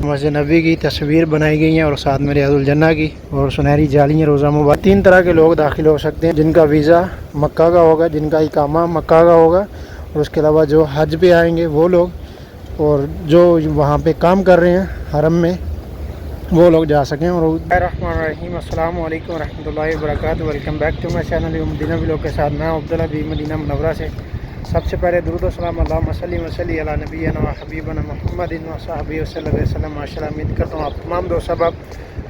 मस्जिद नबी की तस्वीर बनाई गई है और साथ में रियाजुल जन्ना की और सुनहरी जालियाँ रोज़ा मुबारक। 3 तरह के लोग दाखिल हो सकते हैं, जिनका वीज़ा मक्का का होगा, जिनका इकामा मक्का का होगा, और उसके अलावा जो हज पे आएंगे वो लोग, और जो वहाँ पे काम कर रहे हैं हरम में वो लोग जा सकें। और रहमान अस्सलाम वालेकुम रहमतुल्लाहि व बरकातहू। Welcome back to my channel Madina vlog के साथ मैं अब्दुल्ला भी मदीना मुनव्वरा से। सबसे पहले दुरूद व सलाम अल्लाहुम्मा सल्ली व सल्ली अला नबिय्यिना व हबीबिना मुहम्मदिन व सहाबिही वसल्लम। माशाअल्लाह उम्मीद करता हूँ आप तमाम दोस्त अब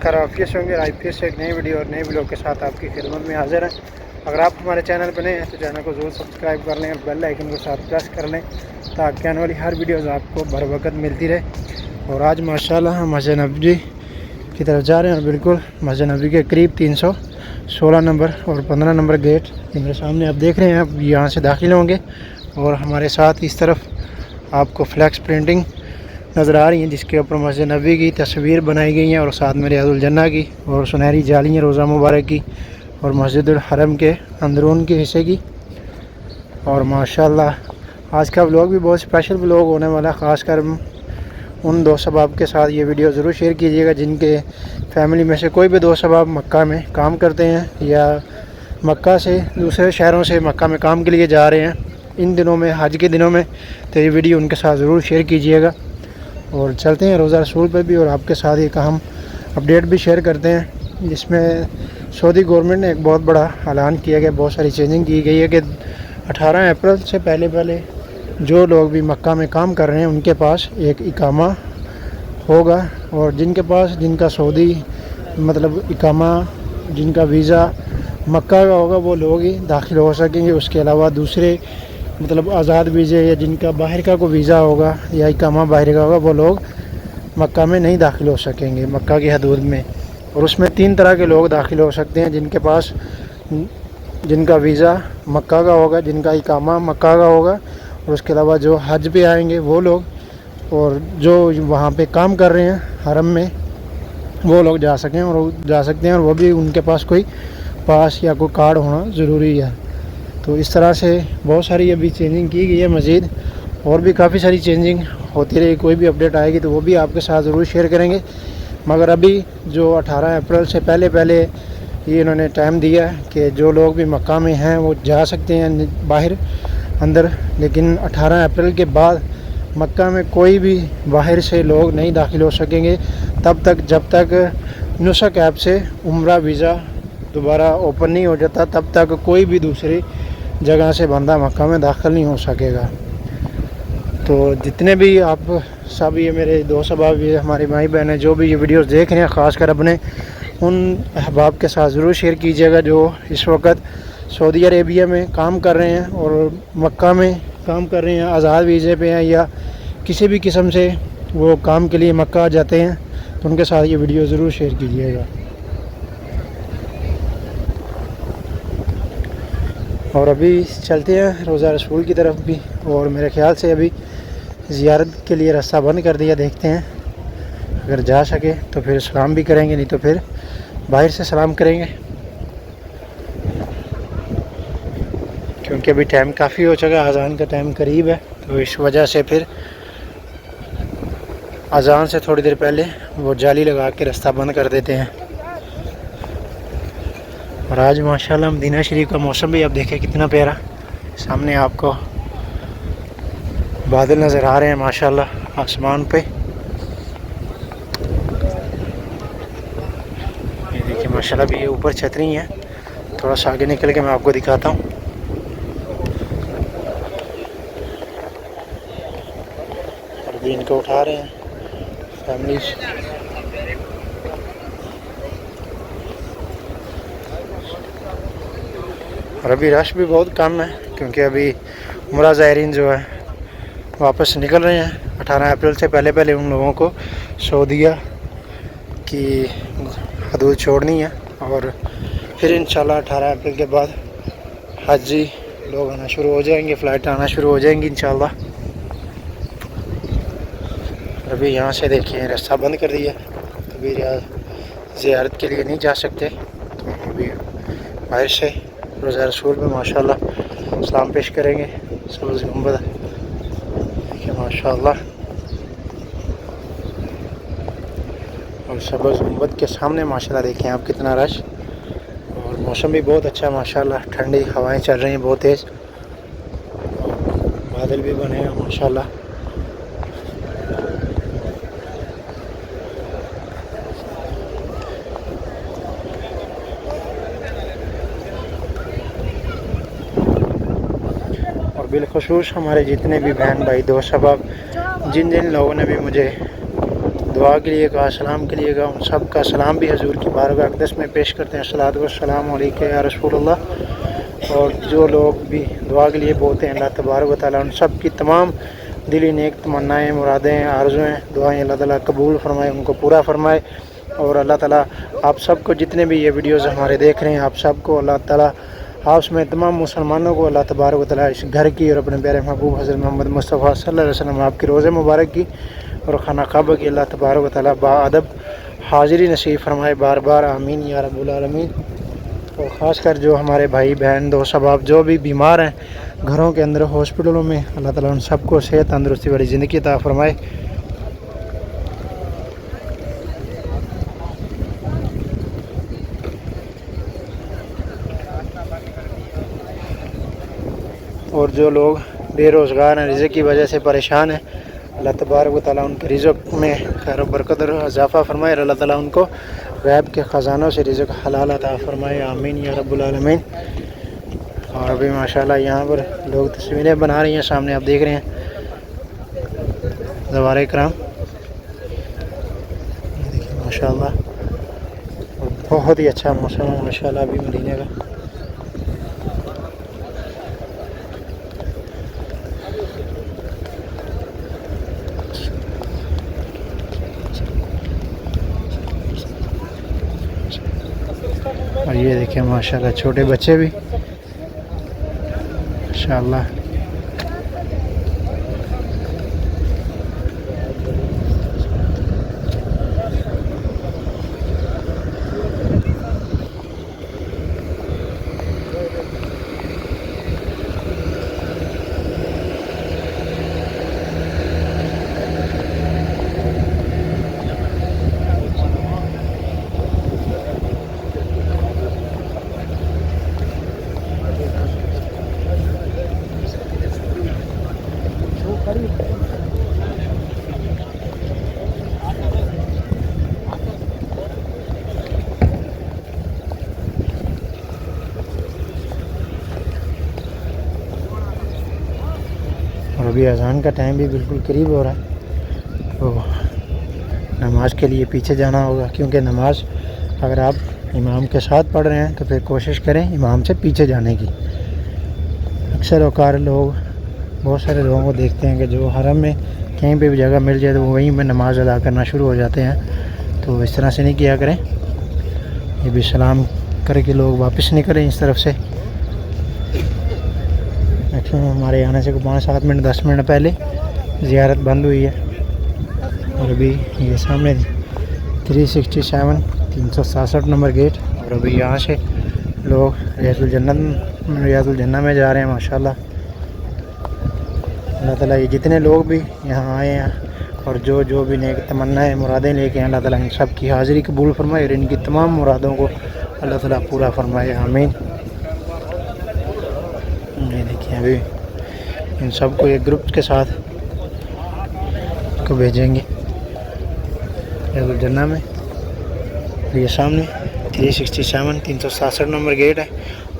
खैरियत से होंगे। आज फिर से एक नई वीडियो और नए व्लॉग के साथ आपकी खिदमत में हाजिर हैं। अगर आप हमारे चैनल पर नए हैं तो चैनल को ज़रूर सब्सक्राइब कर लें और बेल आइकन को साथ प्रेस कर लें ताकि आने वाली हर वीडियोज़ आपको बर वक़्त मिलती रहे। और आज माशाअल्लाह हम मस्जिद नबी की तरफ जा रहे हैं और बिल्कुल मस्जिद नबी के करीब 316 नंबर और 15 नंबर गेट मेरे सामने आप देख रहे हैं। आप यहाँ से दाखिल होंगे और हमारे साथ इस तरफ आपको फ्लैक्स प्रिंटिंग नज़र आ रही है, जिसके ऊपर मस्जिद नबी की तस्वीर बनाई गई है और साथ में रियाजुल जन्ना की और सुनहरी जालियाँ रोज़ा मुबारक की और मस्जिदुल हरम के अंदरून के हिस्से की। और माशाअल्लाह आज का व्लॉग भी बहुत स्पेशल व्लॉग होने वाला है। ख़ासकर उन दोस्त अहबाब के साथ ये वीडियो ज़रूर शेयर कीजिएगा जिनके फैमिली में से कोई भी दोस्त अहबाब मक्का में काम करते हैं या मक्का से दूसरे शहरों से मक्का में काम के लिए जा रहे हैं इन दिनों में, हज के दिनों में। तो ये वीडियो उनके साथ ज़रूर शेयर कीजिएगा। और चलते हैं रोज़ा रसूल पर भी और आपके साथ एक अहम अपडेट भी शेयर करते हैं, जिसमें सऊदी गवर्नमेंट ने एक बहुत बड़ा ऐलान किया गया, बहुत सारी चेंजिंग की गई है कि 18 अप्रैल से पहले जो लोग भी मक्का में काम कर रहे हैं उनके पास एक इकामा होगा, और जिनके पास जिनका सऊदी मतलब इकामा, जिनका वीज़ा मक्का का होगा वो लोग ही दाखिल हो सकेंगे। उसके अलावा दूसरे मतलब आज़ाद वीज़े या जिनका बाहर का कोई वीज़ा होगा या इकामा बाहर का होगा वो लोग मक्का में नहीं दाखिल हो सकेंगे, मक्का की हदूद में। और उसमें 3 तरह के लोग दाखिल हो सकते हैं, जिनके पास जिनका वीज़ा मक्का का होगा, जिनका इकामा मक्का का होगा, और उसके अलावा जो हज पे आएंगे वो लोग, और जो वहाँ पे काम कर रहे हैं हरम में वो लोग जा सकते हैं। और वो भी उनके पास कोई पास या कोई कार्ड होना ज़रूरी है। तो इस तरह से बहुत सारी अभी चेंजिंग की गई है मज़ीद, और भी काफ़ी सारी चेंजिंग होती रही। कोई भी अपडेट आएगी तो वो भी आपके साथ ज़रूर शेयर करेंगे। मगर अभी जो 18 अप्रैल से पहले ये इन्होंने टाइम दिया है कि जो लोग भी मक्का में हैं वो जा सकते हैं बाहर अंदर, लेकिन 18 अप्रैल के बाद मक्का में कोई भी बाहर से लोग नहीं दाखिल हो सकेंगे तब तक जब तक नुस्क ऐप से उम्रा वीज़ा दोबारा ओपन नहीं हो जाता, तब तक कोई भी दूसरी जगह से बंदा मक्का में दाखिल नहीं हो सकेगा। तो जितने भी आप सब ये मेरे दोस्त अहबाब, ये हमारे भाई बहन हैं जो भी ये वीडियोस देख रहे हैं, ख़ासकर अपने उन अहबाब के साथ ज़रूर शेयर कीजिएगा जो इस वक्त सऊदी अरेबिया में काम कर रहे हैं और मक्का में काम कर रहे हैं, आज़ाद वीज़े पे हैं या किसी भी किस्म से वो काम के लिए मक्का जाते हैं, तो उनके साथ ये वीडियो ज़रूर शेयर कीजिएगा। और अभी चलते हैं रोज़ा रसूल की तरफ भी, और मेरे ख़्याल से अभी ज़ियारत के लिए रास्ता बंद कर दिया। देखते हैं अगर जा सके तो फिर सलाम भी करेंगे, नहीं तो फिर बाहर से सलाम करेंगे, क्योंकि अभी टाइम काफ़ी हो चुका है, अज़ान का टाइम करीब है। तो इस वजह से फिर अज़ान से थोड़ी देर पहले वो जाली लगा के रास्ता बंद कर देते हैं। और आज माशाल्लाह मदीना शरीफ का मौसम भी आप देखें कितना प्यारा, सामने आपको बादल नज़र आ रहे हैं माशाल्लाह आसमान पे। ये देखिए माशाल्लाह भी ये ऊपर छतरी है, थोड़ा सा आगे निकल के मैं आपको दिखाता हूँ। और भी इनको उठा रहे हैं फैमिलीज। और अभी रश भी बहुत कम है, क्योंकि अभी उम्रा ज़ायरीन जो है वापस निकल रहे हैं। 18 अप्रैल से पहले उन लोगों को सऊदीया की हदूद छोड़नी है, और फिर इंशाल्लाह 18 अप्रैल के बाद हाजी लोग आना शुरू हो जाएंगे, फ़्लाइट आना शुरू हो जाएंगी इंशाल्लाह। अभी यहाँ से देखिए रास्ता बंद कर दिया, अभी ज़ियारत के लिए नहीं जा सकते। तो अभी बाहर से रोज़ा रसूल में माशाल्लाह सलाम पेश करेंगे। सब्ज़ गुंबद देखिए माशाल्लाह। और सब्ज़ गुंबद के सामने माशाल्लाह देखें आप कितना रश। और मौसम भी बहुत अच्छा है माशाल्लाह, ठंडी हवाएं चल रही हैं बहुत तेज़, बादल भी बने हैं माशाल्लाह। और बिलखुसूस हमारे जितने भी बहन भाई दोस्त अहबाब, जिन जिन लोगों ने भी मुझे दुआ के लिए कहा, सलाम के लिए कहा, उन सब का सलाम भी हजूर की बारगाह अक़दस में पेश करते हैं। अस्सलातु वस्सलामु अलैका या रसूलल्लाह। और जो लोग भी दुआ के लिए बोलते हैं, अल्लाह तबारक व तआला उन सब की तमाम दिली नेक तमन्नाएँ, मुरादें, आरज़ुएँ, दुआएँ अल्लाह ताला कबूल फरमाए, उनको पूरा फरमाए। और अल्लाह ताला आप सबको, जितने भी ये वीडियोज़ हमारे देख रहे हैं, आप सबको अल्लाह ताला हाउस में तमाम मुसलमानों को अल्लाह तबारक व तआला इस घर की और अपने प्यारे महबूब हज़रत मोहम्मद मुस्तफ़ा सल्लल्लाहु अलैहि वसल्लम आपकी रोज़े मुबारक की और खाना काबा की अल्लाह तबारक व तआला बाअदब हाज़िरी नसीब फरमाए। बार बार आमीन या रब्बुल आलमीन। और ख़ासकर जो हमारे भाई बहन दोस्त अहबाब जो भी बीमार हैं घरों के अंदर, हॉस्पिटलों में, अल्लाह ताला उन सबको सेहत तंदुरुस्ती वाली ज़िंदगी अता फरमाए। और जो लोग बेरोज़गार हैं, रिज़्क़ की वजह से परेशान हैं, अल्लाह तबारक व तआला उनके रिज़्क़ में खैर व बरकत और इज़ाफ़ा फरमाए। अल्लाह ताला उनको गैब के ख़जानों से रिज़्क़ हलाल अता फरमाए। आमीन या रब्बुल आलमीन। और अभी माशाल्लाह यहाँ पर लोग तस्वीरें बना रही हैं, सामने आप देख रहे हैं ज़वारे कराम, देखिए माशाल्लाह बहुत ही अच्छा मौसम है माशाल्लाह अभी मदीने का। और ये देखिए माशाल्लाह छोटे बच्चे भी माशाल्लाह। और अभी अज़ान का टाइम भी बिल्कुल करीब हो रहा है, तो नमाज के लिए पीछे जाना होगा, क्योंकि नमाज अगर आप इमाम के साथ पढ़ रहे हैं तो फिर कोशिश करें इमाम से पीछे जाने की। अक्सर औकार लोग, बहुत सारे लोगों को देखते हैं कि जो हरम में कहीं पे भी जगह मिल जाए तो वो वहीं में नमाज़ अदा करना शुरू हो जाते हैं। तो इस तरह से नहीं किया करें, ये भी सलाम करके लोग वापस निकलें इस तरफ से। मैक्सिमम हमारे आने से 5-7 मिनट 10 मिनट पहले ज़ियारत बंद हुई है। और अभी ये सामने 367 नंबर गेट, और अभी यहाँ से लोग रियाजुल जन्नत में जा रहे हैं माशाल्लाह। अल्लाह ताला ये जितने लोग भी यहाँ आए हैं और जो जो भी नेक तमन्नाएँ मुरादें लेके हैं, अल्लाह ताला इन सब की हाज़िरी कबूल फरमाए और इनकी तमाम मुरादों को अल्लाह ताला पूरा फरमाए। आमीन। ये देखिए अभी इन सबको एक ग्रुप के साथ को भेजेंगे रियाजुल जन्नत में। ये सामने 367 नंबर गेट है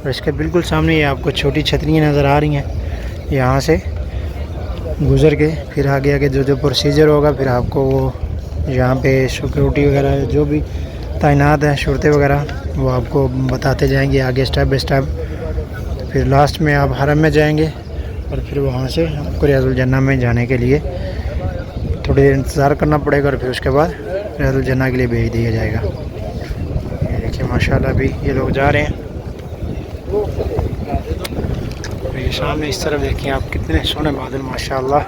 और इसके बिल्कुल सामने ये आपको छोटी छतरियाँ नज़र आ रही हैं। यहाँ से गुज़र के फिर आगे आगे जो जो प्रोसीजर होगा, फिर आपको वो यहाँ पे सिक्योरिटी वगैरह जो भी तैनात हैं, शर्तें वगैरह, वो आपको बताते जाएंगे आगे स्टेप बाय स्टेप। फिर लास्ट में आप हरम में जाएंगे और फिर वहाँ से आपको रियाजुल जन्नत में जाने के लिए थोड़ी देर इंतज़ार करना पड़ेगा और फिर उसके बाद रियाजुल जन्नत के लिए भेज दिया जाएगा। ये देखिए माशाल्लाह अभी ये लोग जा रहे हैं। ये सामने इस तरफ देखिए आप कितने सोने बादल माशाल्लाह।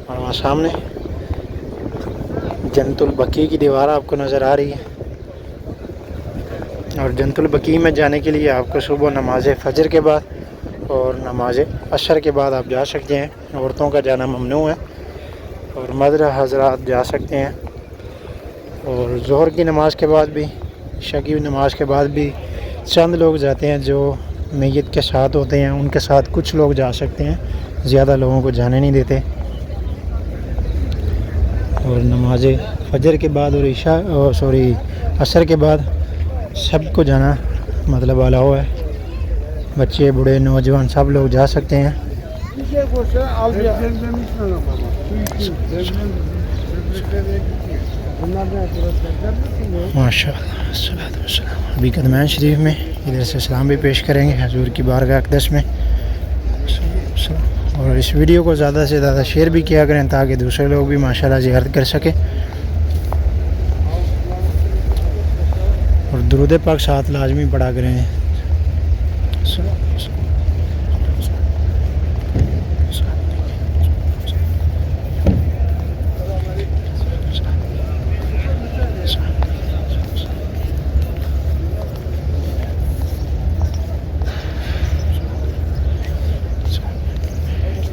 और वहाँ सामने जन्नतुल बकी की दीवार आपको नज़र आ रही है। और जन्नतुल बकी में जाने के लिए आपको सुबह नमाज फ़जर के बाद और नमाज असर के बाद आप जा सकते हैं। औरतों का जाना ममनू है और मर्द हज़रात जा सकते हैं। और ज़ोहर की नमाज़ के बाद भी, इशा की नमाज़ के बाद भी चंद लोग जाते हैं जो मैयत के साथ होते हैं, उनके साथ कुछ लोग जा सकते हैं, ज़्यादा लोगों को जाने नहीं देते। और नमाज फ़जर के बाद और इशा और असर के बाद सबको जाना मतलब अलाउ है। बच्चे, बूढ़े, नौजवान सब लोग जा सकते हैं। माशाअल्लाह। अभी कदमैन शरीफ में इधर से सलाम भी पेश करेंगे हजूर की बारगाह अक़दस में। और इस वीडियो को ज़्यादा से ज़्यादा शेयर भी किया करें ताकि दूसरे लोग भी माशाअल्लाह ज़ियारत कर सकें। और दुरूद पाक साथ लाजमी पढ़ा करें।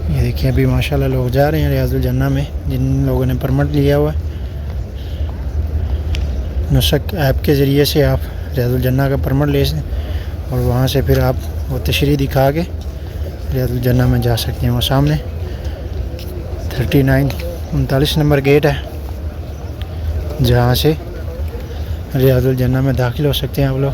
ये देखिए अभी माशाल्लाह लोग जा रहे हैं रियाजुल जन्ना में, जिन लोगों ने परमिट लिया हुआ है। नुसक ऐप के ज़रिए से आप रियाजुल जन्ना का परमिट ले सकते और वहाँ से फिर आप वो तशरीह दिखा के रियाजुल जन्ना में जा सकते हैं। वो सामने 39 नंबर गेट है जहाँ से रियाजुल जन्ना में दाखिल हो सकते हैं आप लोग।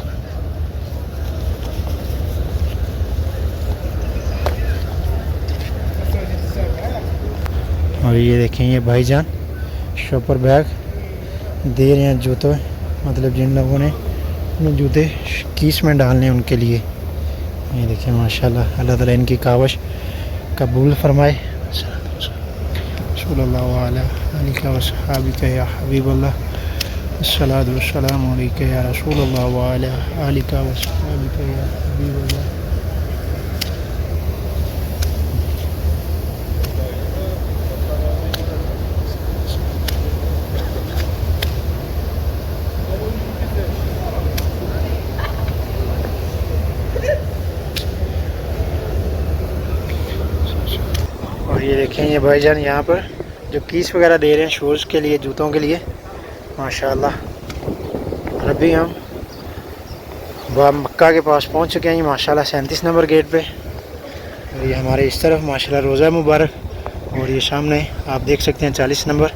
और ये देखें ये भाईजान शॉपर बैग दे रहे हैं जूते, मतलब जिन लोगों ने जूते कीस में डालने उनके लिए। ये देखें माशाल्लाह, अल्लाह ताला इनकी कावश कबूल फरमाए। सल्लल्लाहु अलैहि वसल्लम या हबीबल्लाह, अस्सलातु वस्सलामु अलैका या रसूलल्लाह व अला आलिका व सहाबिका या हबीबल्लाह। और ये देखें ये भाईजान यहाँ पर जो कीस वगैरह दे रहे हैं शूज़ के लिए, जूतों के लिए माशाल्लाह। और अभी हम मक्का के पास पहुँच चुके हैं माशाल्लाह 37 नंबर गेट पे। और ये हमारे इस तरफ माशाल्लाह रोज़ा मुबारक, और ये सामने आप देख सकते हैं 40 नंबर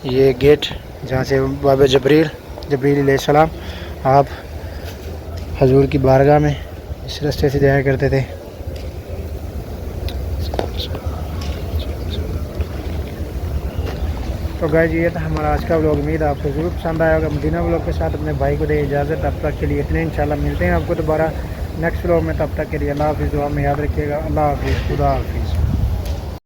ये गेट जहाँ से बाबा जबरील अलैहिस्सलाम आप हजूर की बारगाह में इस रास्ते से जाया करते थे। तो गाइस ये था हमारा आज का व्लॉग। उम्मीद आपको ज़रूर पसंद आया होगा। मदीना व्लॉग के साथ अपने भाई को दे इजाज़त। तब तक के लिए इतने, इंशाल्लाह मिलते हैं आपको दोबारा नेक्स्ट व्लॉग में। तब तक के लिए अल्लाह हाफ़िज़। दुआ में याद रखिएगा। अल्लाह हाफ़िज़, खुदा हाफ़िज़।